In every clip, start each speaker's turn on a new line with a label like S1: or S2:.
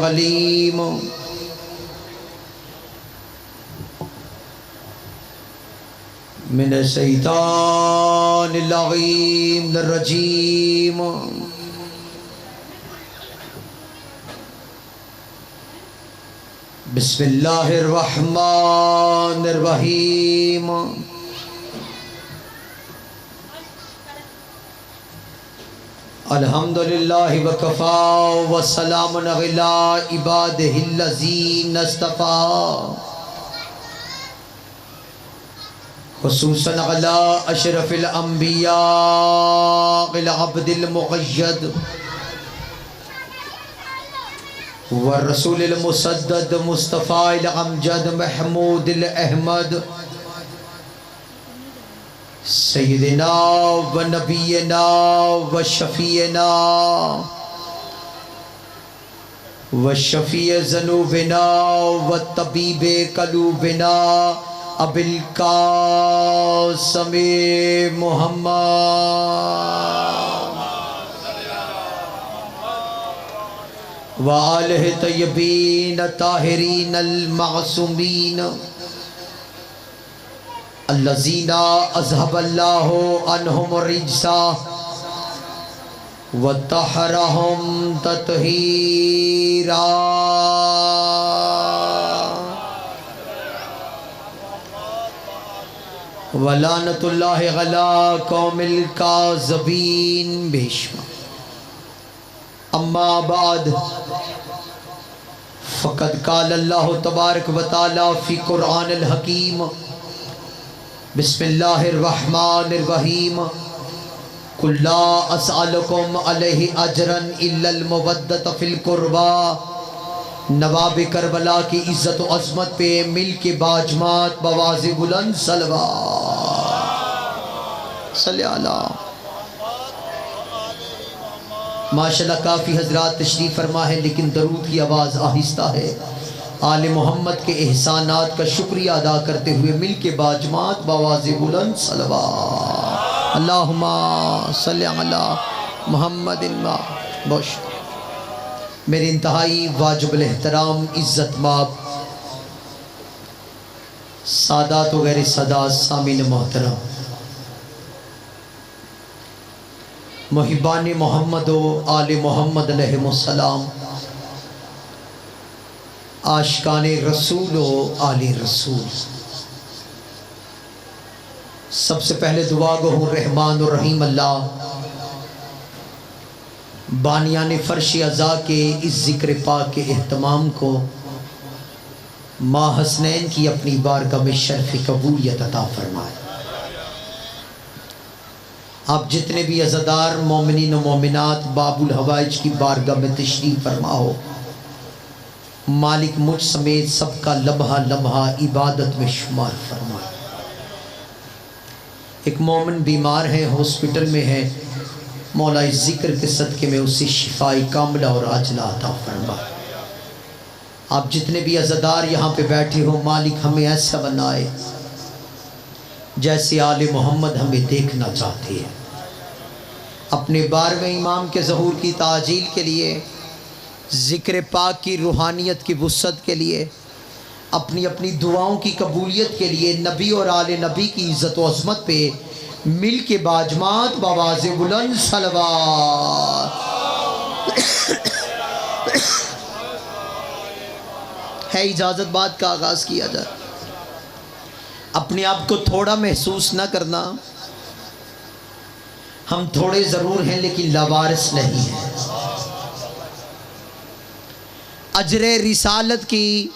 S1: العلیم من الشیطان اللعین الرجیم بسم اللہ الرحمن الرحیم الحمدللہ وکفا وسلام علی عبادہ الذین اصطفیٰ خصوصاً علی اشرف الانبیاء العبد المقید والرسول المسدد مصطفیٰ الامجد محمود الاحمد سیدنا و نبینا و شفیعنا و شفیع ذنوبنا و طبیب قلوبنا ابی القاسم محمد و آلہ طیبین طاہرین المعصومین الذین اذهب اللہ عنہم الرجس وطہرہم تطہیرا ولعنۃ اللہ علی قوم الکاذبین بھیشما اما بعد فقد قال اللہ تبارک و تعالی فی قرآن الحکیم بسم اللہ الرحمن الرحیم قل لا اسألکم علیہ اجرا الا المودۃ فی القربى نواب کربلا کی عزت و عظمت پہ مل کے باجمات بواز بلند صلوات صلی اللہ ماشاءاللہ کافی حضرات تشریف فرما ہے لیکن درود کی آواز آہستہ ہے آل محمد کے احسانات کا شکریہ ادا کرتے ہوئے مل کے باجمات بواز بلند صلوات اللہم صلی علی محمد بوش میرے انتہائی واجب الاحترام عزت ماب سادات و غیر سادات سامعین محترم محبان محمد و آل محمد علیہ السلام عاشقان رسول و آل رسول سب سے پہلے دعا گو ہوں رحمان الرحیم اللہ بانیان فرش عزا کے اس ذکر پاک کے اہتمام کو ماں حسنین کی اپنی بارگاہ میں شرف قبولیت عطا فرمائے آپ جتنے بھی عزادار مومنین و مومنات باب الحوائج کی بارگاہ میں تشریف فرما ہو مالک مجھ سمیت سب کا لمحہ لمحہ عبادت میں شمار فرمائے ایک مومن بیمار ہے ہاسپٹل میں ہے مولا اس ذکر کے صدقے میں اسے شفائی کاملہ اور عاجلہ عطا فرمائے آپ جتنے بھی عزادار یہاں پہ بیٹھے ہو مالک ہمیں ایسا بنائے جیسے آل محمد ہمیں دیکھنا چاہتے ہیں اپنے 12ویں امام کے ظہور کی تعجیل کے لیے ذکر پاک کی روحانیت کی وسعت کے لیے اپنی اپنی دعاؤں کی قبولیت کے لیے نبی اور آل نبی کی عزت و عظمت پہ مل کے باجمات بواز بلند صلوات ہے اجازت بات کا آغاز کیا جائے اپنے آپ کو تھوڑا محسوس نہ کرنا ہم تھوڑے ضرور ہیں لیکن لاوارث نہیں ہیں اجر رسالت کی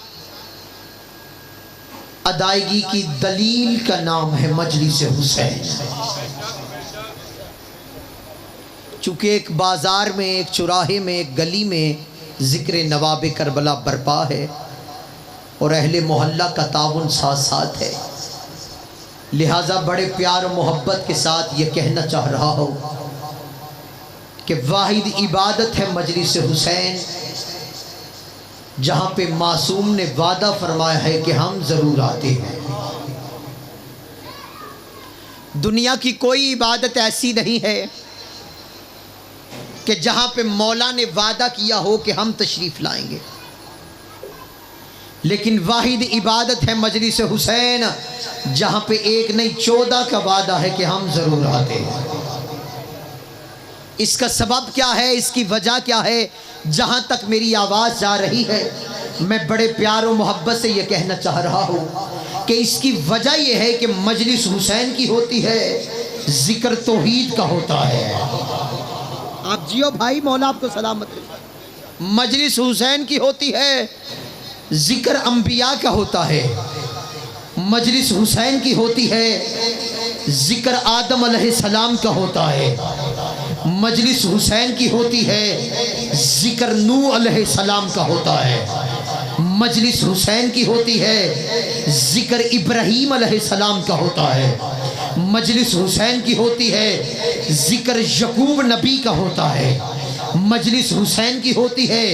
S1: ادائیگی کی دلیل کا نام ہے مجلس حسین چونکہ ایک بازار میں ایک چوراہے میں ایک گلی میں ذکر نواب کربلا برپا ہے اور اہل محلہ کا تعاون ساتھ ساتھ ہے لہٰذا بڑے پیار و محبت کے ساتھ یہ کہنا چاہ رہا ہوں کہ واحد عبادت ہے مجلس حسین جہاں پہ معصوم نے وعدہ فرمایا ہے کہ ہم ضرور آتے ہیں دنیا کی کوئی عبادت ایسی نہیں ہے کہ جہاں پہ مولا نے وعدہ کیا ہو کہ ہم تشریف لائیں گے لیکن واحد عبادت ہے مجلس حسین جہاں پہ ایک نہیں 14 کا وعدہ ہے کہ ہم ضرور آتے ہیں۔ اس کا سبب کیا ہے، اس کی وجہ کیا ہے؟ جہاں تک میری آواز جا رہی ہے میں بڑے پیار و محبت سے یہ کہنا چاہ رہا ہوں کہ اس کی وجہ یہ ہے کہ مجلس حسین کی ہوتی ہے، ذکر توحید کا ہوتا ہے۔ آپ جیو بھائی، مولا آپ کو سلامت رکھے۔ مجلس حسین کی ہوتی ہے، ذکر انبیاء کا ہوتا ہے۔ مجلس حسین کی ہوتی ہے، ذکر آدم علیہ السلام کا ہوتا ہے۔ مجلس حسین کی ہوتی ہے، ذکر نوح علیہ السلام کا ہوتا ہے۔ مجلس حسین کی ہوتی ہے، ذکر ابراہیم علیہ السلام کا ہوتا ہے۔ مجلس حسین کی ہوتی ہے، ذکر یعقوب نبی کا ہوتا ہے۔ مجلس حسین کی ہوتی ہے،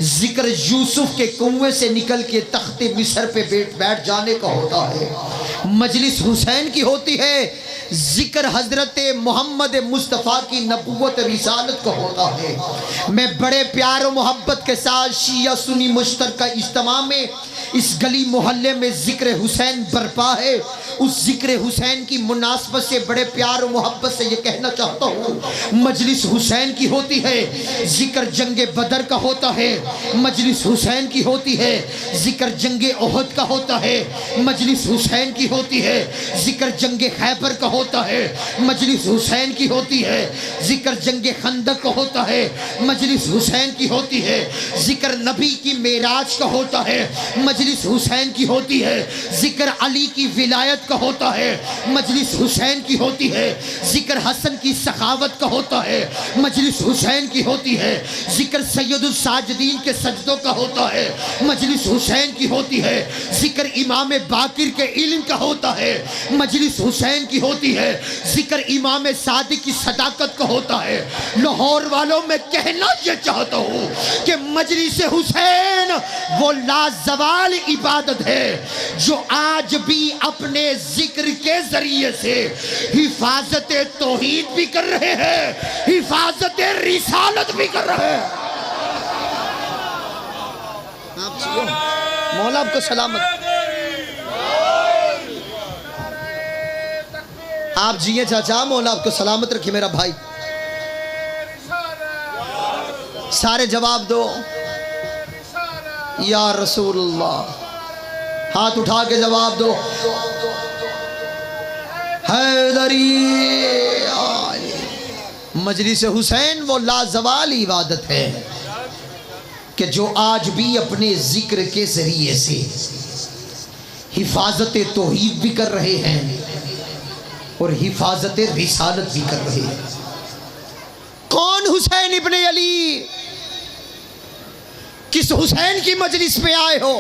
S1: ذکر یوسف کے کنویں سے نکل کے تخت مصر پہ بیٹھ جانے کا ہوتا ہے۔ مجلس حسین کی ہوتی ہے، ذکر حضرت محمد مصطفیٰ کی نبوت رسالت کا ہوتا ہے۔ میں بڑے پیار و محبت کے ساتھ شیعہ سنی مشترکہ اجتماع میں اس گلی محلے میں ذکر حسین برپا ہے، اس ذکر حسین کی مناسبت سے بڑے پیار و محبت سے یہ کہنا چاہتا ہوں، مجلس حسین کی ہوتی ہے، ذکر جنگ بدر کا ہوتا ہے۔ مجلس حسین کی ہوتی ہے، ذکر جنگ احد کا ہوتا ہے۔ مجلس حسین کی ہوتی ہے، ذکر جنگ خیبر کا ہوتا ہے۔ مجلس حسین کی ہوتی ہے، ذکر جنگ خندق کا ہوتا ہے۔ مجلس حسین کی ہوتی ہے، ذکر نبی کی معراج کا ہوتا ہے۔ مجلس حسین کی ہوتی ہے، ذکر علی کی ولایت کا ہوتا ہے۔ مجلس حسین کی ہوتی ہے، ذکر حسن کی سخاوت کا ہوتا ہے۔ مجلس حسین کی ہوتی ہے، ذکر سید الساجدین کے سجدوں کا ہوتا ہے۔ مجلس حسین کی ہوتی ہے، ذکر امام باقر کے علم کا ہوتا ہے۔ مجلس حسین کی ہوتی ہے، ذکر امام صادق کی صداقت کا ہوتا ہے۔ لاہور والوں میں کہنا یہ چاہتا ہوں کہ مجلس حسین وہ لازوال عبادت ہے جو آج بھی اپنے ذکر کے ذریعے سے حفاظت توحید بھی کر رہے ہیں، حفاظت رسالت بھی کر رہے ہیں۔ مولا آپ کو سلامت۔ آپ جیئے چاچا، مولا آپ کو سلامت رکھے میرا بھائی۔ سارے جواب دو، یا رسول اللہ۔ ہاتھ اٹھا کے جواب دو، حیدری آلی۔ مجلس حسین وہ لازوال عبادت ہے کہ جو آج بھی اپنے ذکر کے ذریعے سے حفاظت توحید بھی کر رہے ہیں اور حفاظت رسالت بھی کر رہے ہیں۔ کون حسین ابن علی؟ کس حسین کی مجلس میں آئے ہو؟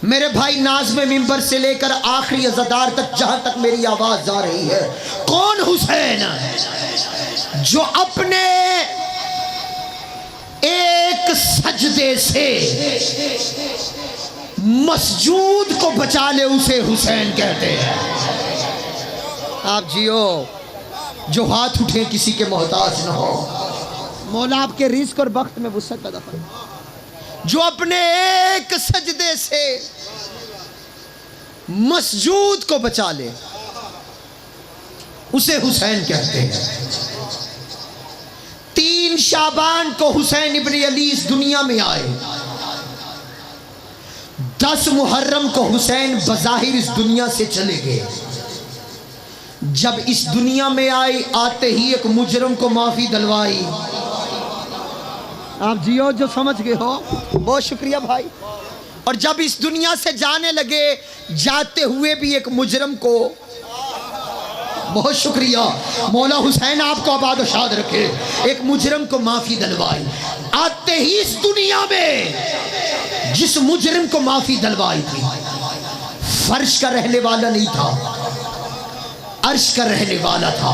S1: میرے بھائی ناظم منبر سے لے کر آخری عزادار تک جہاں تک میری آواز جا رہی ہے، کون حسین جو اپنے ایک سجدے سے مسجود کو بچا لے اسے حسین کہتے ہیں؟ آپ جیو، جو ہاتھ اٹھے کسی کے محتاج نہ ہو، مولا آپ کے رزق اور بخت میں وسعت پیدا فرمائے۔ جو اپنے ایک سجدے سے مسجود کو بچا لے اسے حسین کہتے ہیں۔ 3 شعبان کو حسین ابن علی اس دنیا میں آئے۔ 10 محرم کو حسین بظاہر اس دنیا سے چلے گئے۔ جب اس دنیا میں آئی آتے ہی ایک مجرم کو معافی دلوائی۔ آپ جیو جو سمجھ گئے ہو، بہت شکریہ بھائی۔ اور جب اس دنیا سے جانے لگے جاتے ہوئے بھی ایک مجرم کو، بہت شکریہ مولا حسین آپ کو آباد و شاد رکھے، ایک مجرم کو معافی دلوائی۔ آتے ہی اس دنیا میں جس مجرم کو معافی دلوائی تھی فرش کا رہنے والا نہیں تھا، عرش کا رہنے والا تھا،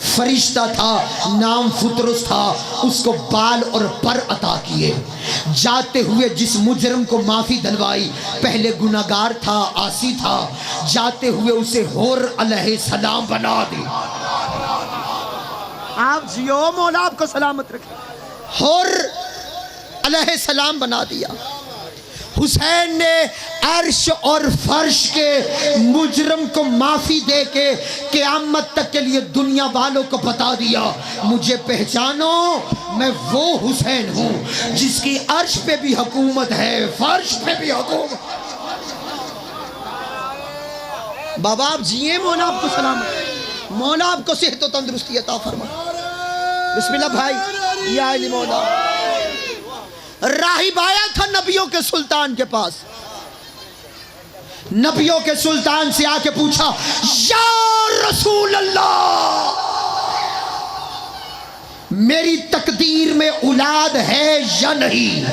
S1: فرشتہ تھا، نام فطرس تھا، اس کو بال اور پر عطا کیے۔ جاتے ہوئے جس مجرم کو معافی دلوائی پہلے گناہگار تھا، عاصی تھا، جاتے ہوئے اسے حور علیہ السلام بنا دی۔ آپ جیو، مولا آپ کو سلامت رکھے۔ حور علیہ السلام بنا دیا۔ حسین نے عرش اور فرش کے مجرم کو معافی دے کے قیامت تک کے لیے دنیا والوں کو بتا دیا، مجھے پہچانو، میں وہ حسین ہوں جس کی عرش پہ بھی حکومت ہے، فرش پہ بھی حکومت۔ بابا آپ جیئے، مولا آپ کو سلام، مولا آپ کو صحت و تندرستی عطا فرمائے۔ بسم اللہ بھائی، یا علی مولا۔ راہب آیا تھا نبیوں کے سلطان کے پاس، نبیوں کے سلطان سے آ کے پوچھا، یا رسول اللہ، میری تقدیر میں اولاد ہے یا نہیں؟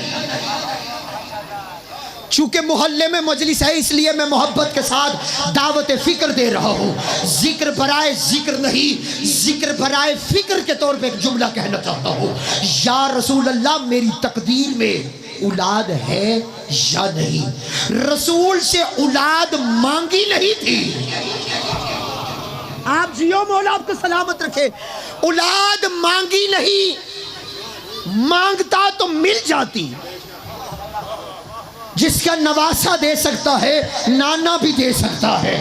S1: چونکہ محلے میں مجلس ہے اس لیے میں محبت کے ساتھ دعوت فکر دے رہا ہوں، ذکر برائے ذکر نہیں، ذکر برائے فکر کے طور پہ ایک جملہ کہنا چاہتا ہوں، یا رسول اللہ میری تقدیر میں اولاد ہے یا نہیں؟ رسول سے اولاد مانگی نہیں تھی، آپ جیو، مولا آپ کو سلامت رکھے، اولاد مانگی نہیں، مانگتا تو مل جاتی۔ جس کا نواسا دے سکتا ہے نانا بھی دے سکتا ہے،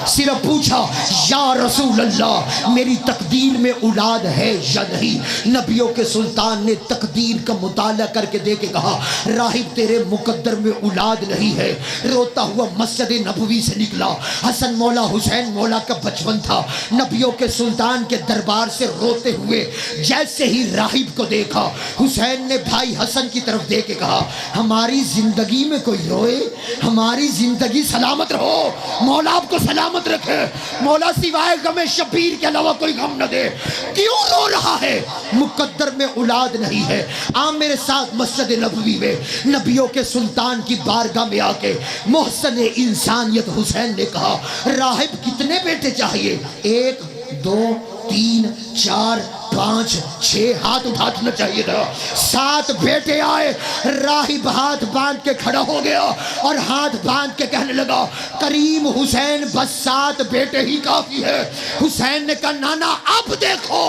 S1: صرف پوچھا یا رسول اللہ میری تقدیر میں اولاد ہے یا نہیں؟ نبیوں کے سلطان نے تقدیر کا مطالعہ کر کے دے کے کہا، راہب تیرے مقدر میں اولاد نہیں ہے۔ روتا ہوا مسجد نبوی سے نکلا، حسن مولا حسین مولا کا بچپن تھا، نبیوں کے سلطان کے دربار سے روتے ہوئے جیسے ہی راہب کو دیکھا، حسین نے بھائی حسن کی طرف دے کے کہا، ہماری زندگی میں کوئی روئے، ہماری زندگی سلامت رہو، مولا آپ کو سلامت رکھے، مولا سوائے غم شبیر کے علاوہ کوئی غم نہ دے۔ کیوں رو رہا ہے؟ مقدر میں اولاد نہیں ہے۔ آ میرے ساتھ مسجد نبوی میں نبیوں کے سلطان کی بارگاہ میں آ کے محسن انسانیت حسین نے کہا، راہب کتنے بیٹے چاہیے؟ 1 2 3 4 5 6، ہاتھ اٹھانا چاہیے تھا۔ 7 بیٹے آئے، راہب ہاتھ باندھ کے کھڑا ہو گیا اور ہاتھ باندھ کے کہنے لگا، کریم حسین بس 7 بیٹے ہی کافی ہے۔ حسین نے کہا، نانا اب دیکھو،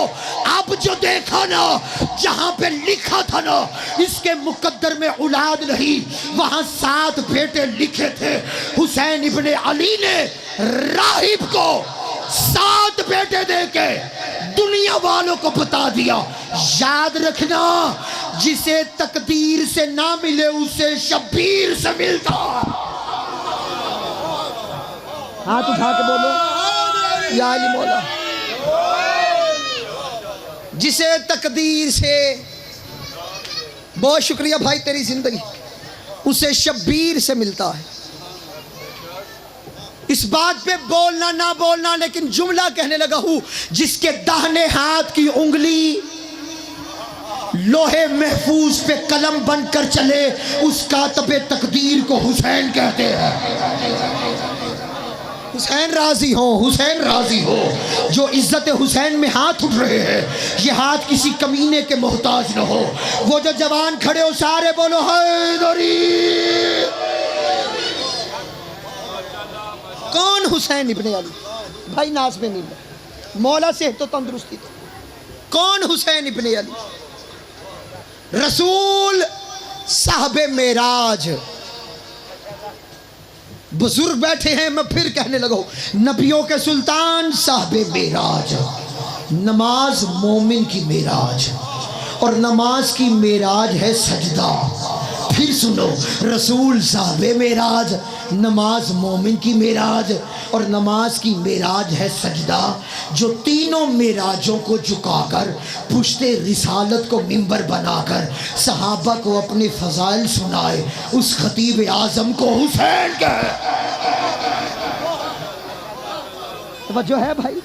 S1: اب جو دیکھا نا، جہاں پہ لکھا تھا نا اس کے مقدر میں اولاد نہیں، وہاں 7 بیٹے لکھے تھے۔ حسین ابن علی نے راہب کو 7 بیٹے دے کے دنیا والوں کو بتا دیا، یاد رکھنا جسے تقدیر سے نہ ملے اسے شبیر سے ملتا۔ ہاتھ اٹھا کے بولو یا علی مولا۔ جسے تقدیر سے، بہت شکریہ بھائی تیری زندگی، اسے شبیر سے ملتا ہے۔ اس بات پہ بولنا نہ بولنا، لیکن جملہ کہنے لگا ہوں، جس کے داہنے ہاتھ کی انگلی لوہے محفوظ پہ قلم بن کر چلے، اس کاتب تقدیر کو حسین کہتے ہیں۔ حسین راضی ہو، حسین راضی ہو۔ جو عزت حسین میں ہاتھ اٹھ رہے ہیں، یہ ہاتھ کسی کمینے کے محتاج نہ ہو۔ وہ جو جوان کھڑے ہو سارے بولو حیدری۔ کون حسین ابن علی؟ بھائی ناز میں نہیں، مولا صحت و تندرستی۔ کون حسین ابن علی؟ رسول صاحب معراج۔ بزرگ بیٹھے ہیں، میں پھر کہنے لگا ہوں، نبیوں کے سلطان صاحب معراج۔ نماز مومن کی معراج، اور نماز کی معراج ہے سجدہ۔ پھر سنو، رسول صاحب معراج، نماز مومن کی معراج، اور نماز کی معراج ہے سجدہ، جو تینوں معراجوں کو جھکا کر پشت رسالت کو منبر بنا کر صحابہ کو اپنے فضائل سنائے، اس خطیب اعظم کو حسین کہے۔ توجہ ہے بھائی؟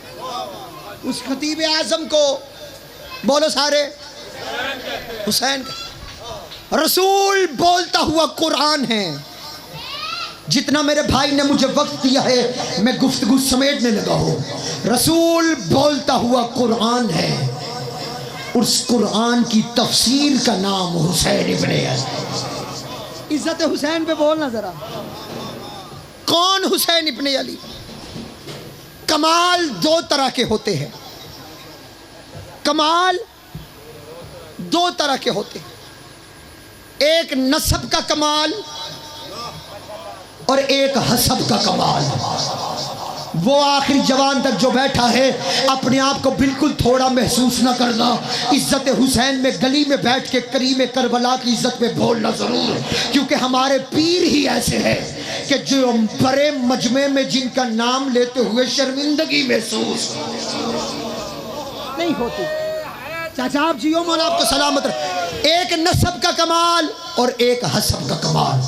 S1: اس خطیب اعظم کو بولو سارے، حسین کہے۔ رسول بولتا ہوا قرآن ہے۔ جتنا میرے بھائی نے مجھے وقت دیا ہے میں گفتگو سمیٹنے لگا ہوں۔ رسول بولتا ہوا قرآن ہے، اس قرآن کی تفسیر کا نام حسین ابن علی۔ عزت حسین پہ بولنا ذرا۔ کون حسین ابن علی؟ کمال 2 طرح کے ہوتے ہیں، کمال 2 طرح کے ہوتے ہیں۔ ایک نسب کا کمال، اور ایک حسب کا کمال۔ وہ آخری جوان تک جو بیٹھا ہے اپنے آپ کو بالکل تھوڑا محسوس نہ کرنا، عزت حسین میں گلی میں بیٹھ کے کریم کربلا کی عزت میں بولنا ضرور، کیونکہ ہمارے پیر ہی ایسے ہیں کہ جو بڑے مجمع میں جن کا نام لیتے ہوئے شرمندگی محسوس نہیں ہوتی۔ چاچا آپ جیو، مولا آپ کو سلامت رکھے۔ ایک نسب کا کمال اور ایک حسب کا کمال۔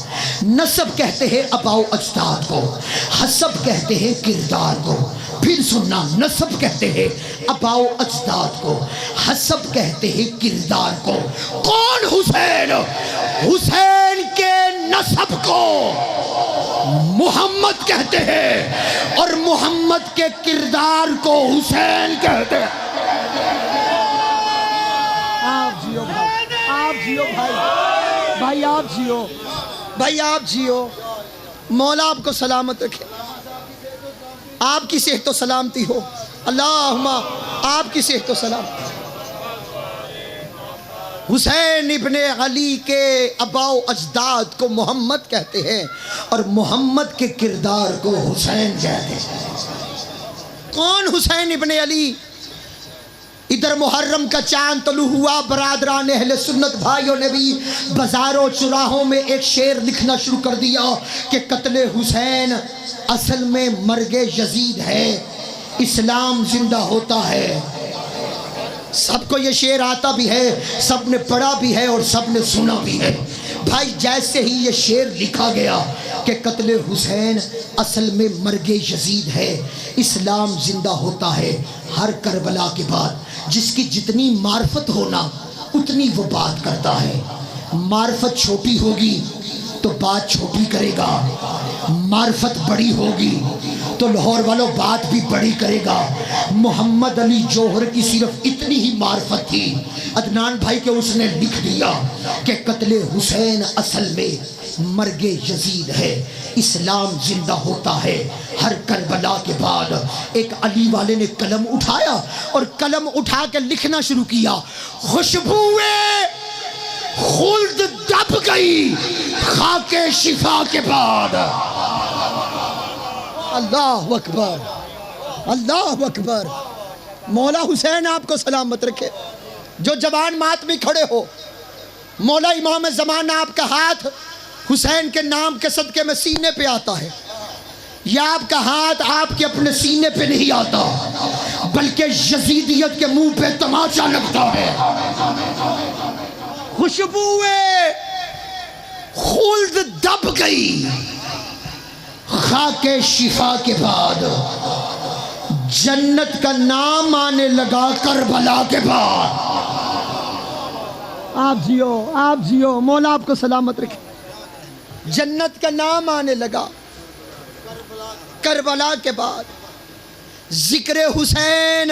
S1: نسب کہتے ہیں آباء و اجداد کو، حسب کہتے ہیں کردار کو۔ پھر سننا، نسب کہتے ہیں آباء و اجداد کو، حسب کہتے ہیں کردار کو۔ کون حسین؟ حسین کے نسب کو محمد کہتے ہیں اور محمد کے کردار کو حسین کہتے ہیں۔ آپ جیو بھائی، آپ جیو بھائی، بھائی آپ جیو، بھائی آپ جیو، مولا آپ کو سلامت رکھے، آپ کی صحت و سلامتی ہو، اللہم آپ کی صحت و سلامتی۔ حسین ابن علی کے آباء و اجداد کو محمد کہتے ہیں اور محمد کے کردار کو حسین کہتے ہیں۔ کون حسین ابن علی؟ ادھر محرم کا چاند طلوع ہوا، برادران اہل سنت بھائیوں نے بھی بازاروں چراہوں میں ایک شعر لکھنا شروع کر دیا کہ قتل حسین اصل میں مرگ یزید ہے، اسلام زندہ ہوتا ہے۔ سب کو یہ شعر آتا بھی ہے، سب نے پڑھا بھی ہے اور سب نے سنا بھی ہے۔ بھائی جیسے ہی یہ شعر لکھا گیا کہ قتل حسین اصل میں مرگ یزید ہے، اسلام زندہ ہوتا ہے، ہر کربلا کے بعد جس کی جتنی معرفت ہونا اتنی وہ بات کرتا ہے۔ معرفت چھوٹی ہوگی تو بات چھوٹی کرے گا، معرفت بڑی ہوگی تو لاہور والوں بات بھی بڑی کرے گا۔ محمد علی جوہر کی صرف اتنی ہی معرفت تھی عدنان بھائی کہ اس نے لکھ دیا کہ قتل حسین اصل میں مرگ یزید ہے، اسلام زندہ ہوتا ہے ہر کربلا کے بعد۔ ایک علی والے نے قلم اٹھایا اور قلم اٹھا کے لکھنا شروع کیا، خوشبوئے خلد دب گئی خاک شفا کے بعد۔ اللہ اکبر، اللہ اکبر۔ مولا حسین آپ کو سلامت رکھے۔ جو جوان ماتمی کھڑے ہو، مولا امام زمانہ آپ کا ہاتھ حسین کے نام کے صدقے میں سینے پہ آتا ہے، یا آپ کا ہاتھ آپ کے اپنے سینے پہ نہیں آتا بلکہ یزیدیت کے منہ پہ تماچا لگتا ہے۔ خوشبوئے خلد دب گئی خاک شفا کے بعد، جنت کا نام آنے لگا کربلا کے بعد۔ آپ جیو، آپ جیو، مولا آپ کو سلامت رکھے۔ جنت کا نام آنے لگا کربلا کے بعد۔ ذکر حسین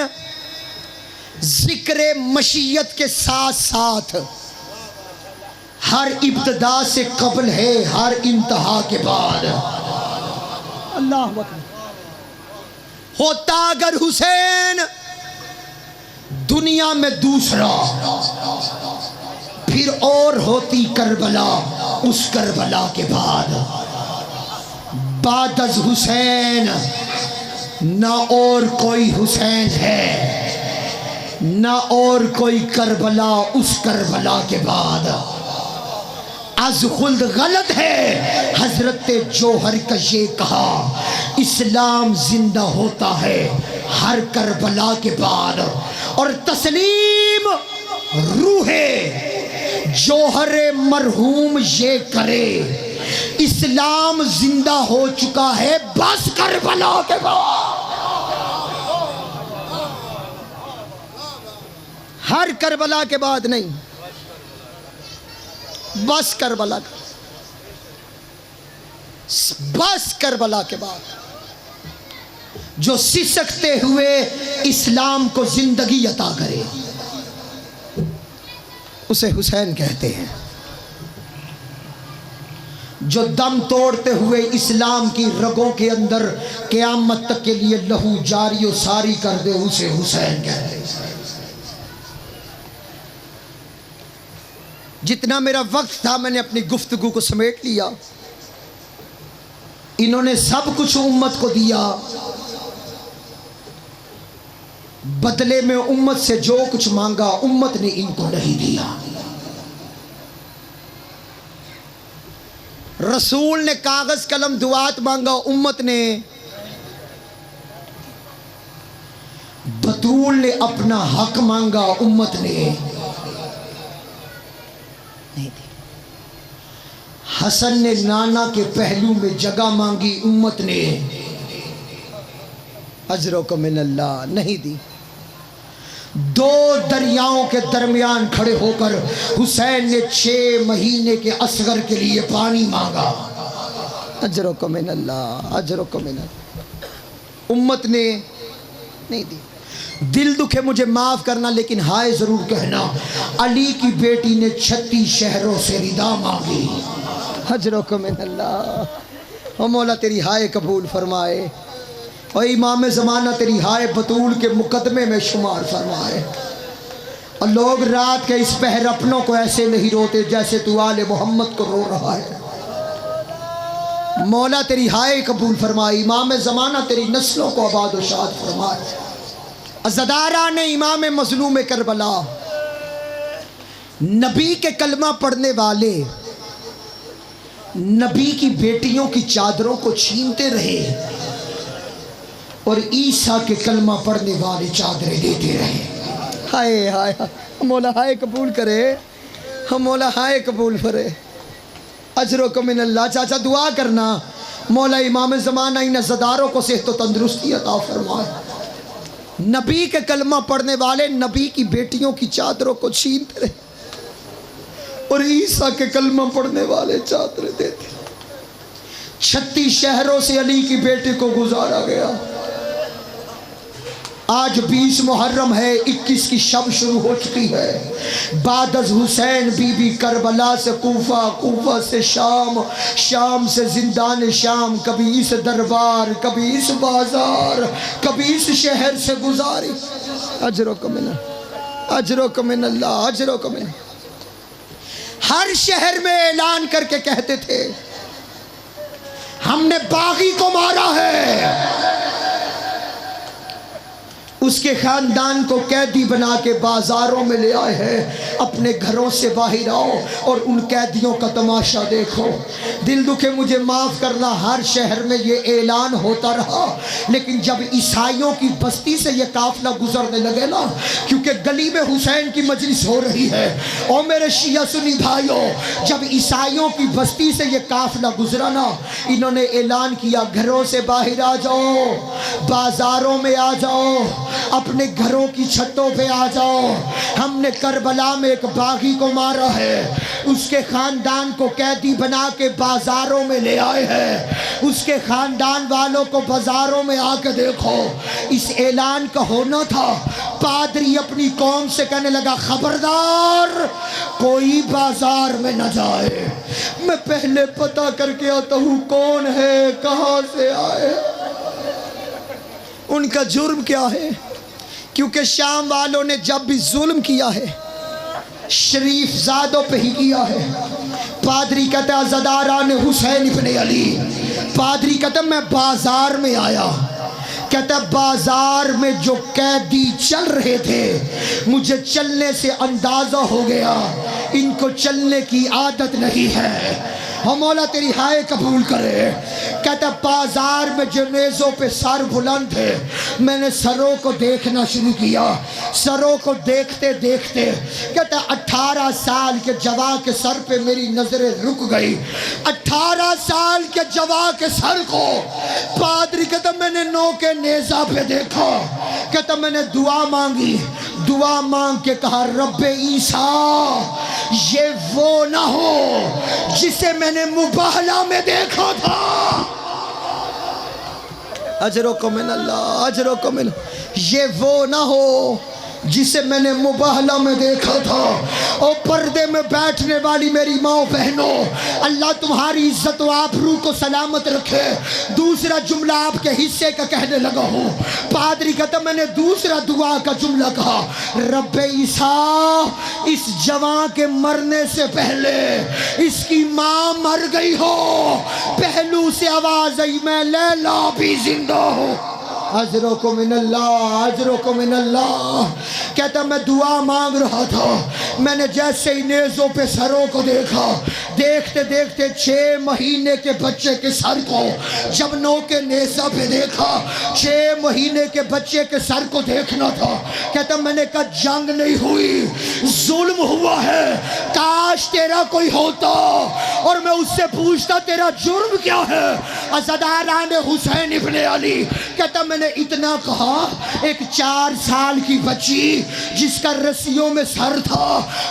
S1: ذکر مشیت کے ساتھ ساتھ ہر ابتدا سے قبل ہے، ہر انتہا کے بعد۔ اللہ اکبر۔ ہوتا اگر حسین دنیا میں دوسرا، پھر اور ہوتی کربلا اس کربلا کے بعد۔ بعد از حسین نہ اور کوئی حسین ہے، نہ اور کوئی کربلا اس کربلا کے بعد۔ از خلد غلط ہے حضرت جوہر کا یہ کہا، اسلام زندہ ہوتا ہے ہر کربلا کے بعد۔ اور تسلیم روح جوہر مرحوم یہ کرے، اسلام زندہ ہو چکا ہے بس کربلا کے بعد۔ ہر کربلا کے بعد نہیں، بس کربلا، بس کربلا کے بعد۔ جو سسکتے ہوئے اسلام کو زندگی عطا کرے اسے حسین کہتے ہیں۔ جو دم توڑتے ہوئے اسلام کی رگوں کے اندر قیامت تک کے لیے لہو جاری و ساری کر دے اسے حسین کہتے ہیں۔ جتنا میرا وقت تھا میں نے اپنی گفتگو کو سمیٹ لیا۔ انہوں نے سب کچھ امت کو دیا، بدلے میں امت سے جو کچھ مانگا امت نے ان کو نہیں دیا۔ رسول نے کاغذ قلم دعات مانگا، امت نے، بطول نے اپنا حق مانگا، امت نے نہیں دی۔ حسن نے نانا کے پہلو میں جگہ مانگی، امت نے اجرکم من اللہ نہیں دی۔ دو دریاؤں کے درمیان کھڑے ہو کر حسین نے 6 مہینے کے اصغر کے لیے پانی مانگا، اجرکم من اللہ، اجرکم من اللہ، امت نے نہیں دی۔ دل دکھے مجھے معاف کرنا لیکن ہائے ضرور کہنا، علی کی بیٹی نے 36 شہروں سے ردا مانگی، اجرکم من اللہ، او مولا تیری ہائے قبول فرمائے، اور امام زمانہ تیری ہائے بطول کے مقدمے میں شمار فرمائے۔ اور لوگ رات کے اس پہر اپنوں کو ایسے نہیں روتے جیسے تو آل محمد کو رو رہا ہے، مولا تیری ہائے قبول فرمائے، امام زمانہ تیری نسلوں کو آباد و شاد فرمائے۔ عزاداران امام مظلوم کربلا، نبی کے کلمہ پڑھنے والے نبی کی بیٹیوں کی چادروں کو چھینتے رہے اور عیسیٰ کے کلمہ پڑھنے والے چادریں دیتے رہے۔ ہائے ہائے مولا ہائے قبول کرے، ہم مولا ہائے قبول کرے، اجرکم من اللہ۔ چاچا دعا کرنا مولا امام زمانہ ان عزاداروں کو صحت و تندرستی عطا فرمائے۔ نبی کے کلمہ پڑھنے والے نبی کی بیٹیوں کی چادروں کو چھینتے رہے اور عیسیٰ کے کلمہ پڑھنے والے چادریں دیتے۔ 36 شہروں سے علی کی بیٹی کو گزارا گیا۔ آج 20 محرم ہے، 21 کی شب شروع ہو چکی ہے۔ بعد از حسین بی بی کربلا سے کوفہ، کوفہ سے شام، شام سے زندان شام، کبھی اس دربار، کبھی اس بازار، کبھی اس شہر سے گزاری، اجرکم من اللہ، اجرکم من اللہ، اجرکم من اللہ۔ ہر شہر میں اعلان کر کے کہتے تھے ہم نے باغی کو مارا ہے، اس کے خاندان کو قیدی بنا کے بازاروں میں لے آئے ہیں، اپنے گھروں سے باہر آؤ اور ان قیدیوں کا تماشا دیکھو۔ دل دکھے مجھے معاف کرنا، ہر شہر میں یہ اعلان ہوتا رہا، لیکن جب عیسائیوں کی بستی سے یہ قافلہ گزرنے لگے نا، کیونکہ گلی میں حسین کی مجلس ہو رہی ہے، اور میرے شیعہ سنی بھائیوں، جب عیسائیوں کی بستی سے یہ قافلہ گزرا نا، انہوں نے اعلان کیا گھروں سے باہر آ جاؤ، بازاروں میں آ جاؤ، اپنے گھروں کی چھتوں پہ آ جاؤ، ہم نے کربلا میں ایک باغی کو مارا ہے، اس کے خاندان کو قیدی بنا کے بازاروں میں لے آئے ہیں، اس کے خاندان والوں کو بازاروں میں آ کے دیکھو۔ اس اعلان کا ہونا تھا، پادری اپنی قوم سے کہنے لگا خبردار کوئی بازار میں نہ جائے، میں پہلے پتہ کر کے آتا ہوں کون ہے، کہاں سے آئے، ان کا جرم کیا ہے، کیونکہ شام والوں نے جب بھی ظلم کیا ہے شریف زادوں پہ ہی کیا ہے۔ پادری کہتا ہے عزاداران حسین ابن علی، پادری کہتا ہے میں بازار میں آیا، کہتا ہے بازار میں جو قیدی چل رہے تھے مجھے چلنے سے اندازہ ہو گیا ان کو چلنے کی عادت نہیں ہے، ہم مولا تیری ہائے قبول کرے۔ کہتا بازار میں جو نیزوں پہ سر بلند تھے میں نے سروں کو دیکھنا شروع کیا، سروں کو دیکھتے دیکھتے کہتا 18 سال کے جوان کے سر پہ میری نظریں رک گئی، 18 سال کے جوان کے سر کو پادری کہتا میں نے نو کے نیزہ پہ دیکھا، کہتا میں نے دعا مانگی، دعا مانگ کے کہا رب عیسیٰ یہ وہ نہ ہو جسے میں نے مباہلہ میں دیکھا تھا، اجرکم من اللہ، اجرکم من اللہ، یہ وہ نہ ہو جسے میں نے مباہلہ میں دیکھا تھا، اور پردے میں بیٹھنے والی میری ماں بہنوں، اللہ تمہاری عزت و آبرو کو سلامت رکھے۔ دوسرا جملہ آپ کے حصے کا کہنے لگا ہوں۔ پادری کہتا میں نے دوسرا دعا کا جملہ کہا، رب عیسیٰ اس جوان کے مرنے سے پہلے اس کی ماں مر گئی ہو، پہلو سے آواز آئی میں لیلا بھی زندہ ہوں، اجرکم من اللہ، اجرکم من اللہ۔ کہتا میں دعا مانگ رہا تھا، میں نے جیسے ہی نیزوں پہ سروں کو دیکھا، دیکھتے دیکھتے 6 مہینے کے بچے کے سر کو جب نو کے نیزہ پہ دیکھا، 6 مہینے کے بچے کے سر کو دیکھنا تھا۔ کہتا میں نے کہا جنگ نہیں ہوئی، ظلم ہوا ہے، کاش تیرا کوئی ہوتا اور میں اس سے پوچھتا تیرا جرم کیا ہے۔ عزاداران حسین ابن علی، کہتا میں نے اتنا کہا، ایک 4 سال کی بچی جس کا رسیوں میں سر تھا،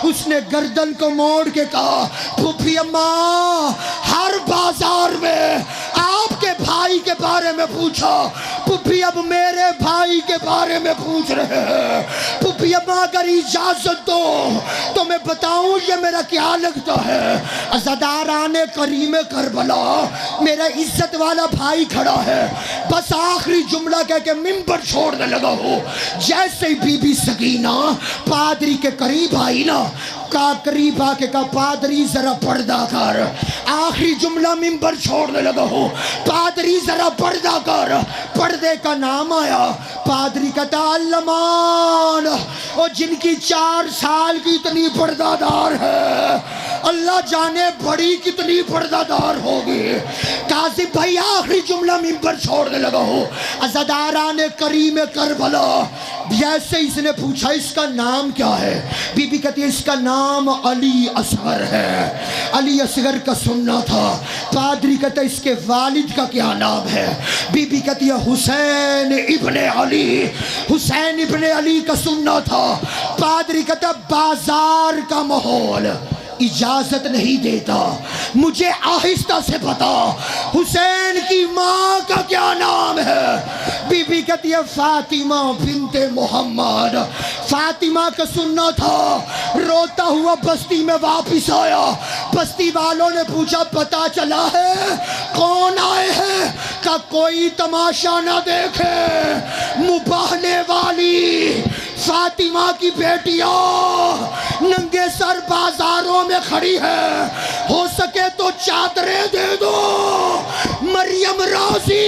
S1: اس نے گردن کو موڑ کے کہا پھوپھی اماں ہر بازار میں آپ کے بھائی کے بارے میں پوچھا، پھوپھی اب میرے بھائی کے بارے میں پوچھ رہے ہیں، پھوپھی اماں اگر اجازت دو تو میں بتاؤں یہ میرا کیا لگتا ہے۔ عزاداران کریم کربلا، میرا عزت والا بھائی کھڑا ہے، بس آخری جملہ کہہ کے منبر چھوڑنے لگا ہو۔ جیسے ہی بی بی سکینہ پادری کے قریب آئی نا، قریب آ کے کہا پادری ذرا پردہ کر، آخری جملہ منبر چھوڑنے لگا ہو، پادری ذرا پردہ کر، پردے کا نام آیا، پادری کہتا علمان، اور جن کی 4 سال کی اتنی پردہ دار ہے، اللہ جانے بڑی کتنی پردہ دار ہوگی۔ قاسم بھائی آخری جملہ منبر چھوڑنے لگا ہو۔ عزاداران کریم کربلا، جیسے اس نے پوچھا اس کا نام کیا ہے، بی بی کہتی ہے اس کا نام علی اصغر ہے۔ علی اصغر کا سننا تھا۔ پادری کہتا ہے اس کے والد کا کیا نام ہے، بی بی کہتی ہے حسین ابن علی، حسین ابن علی کا سننا تھا۔ پادری کہتا ہے بازار کا ماحول اجازت نہیں دیتا، مجھے آہستہ سے بتا حسین کی ماں کا کیا نام ہے۔ بی بی کہتی ہے فاطمہ بنت محمد۔ فاطمہ کا سننا تھا، روتا ہوا بستی میں واپس آیا، بستی والوں نے پوچھا پتہ چلا ہے کون آئے ہیں، کہ کوئی تماشا نہ دیکھے، مباہلے والی فاطمہ کی بیٹیاں ننگے سر بازاروں میں کھڑی ہے، ہو سکے تو چادریں دے دو، مریم راضی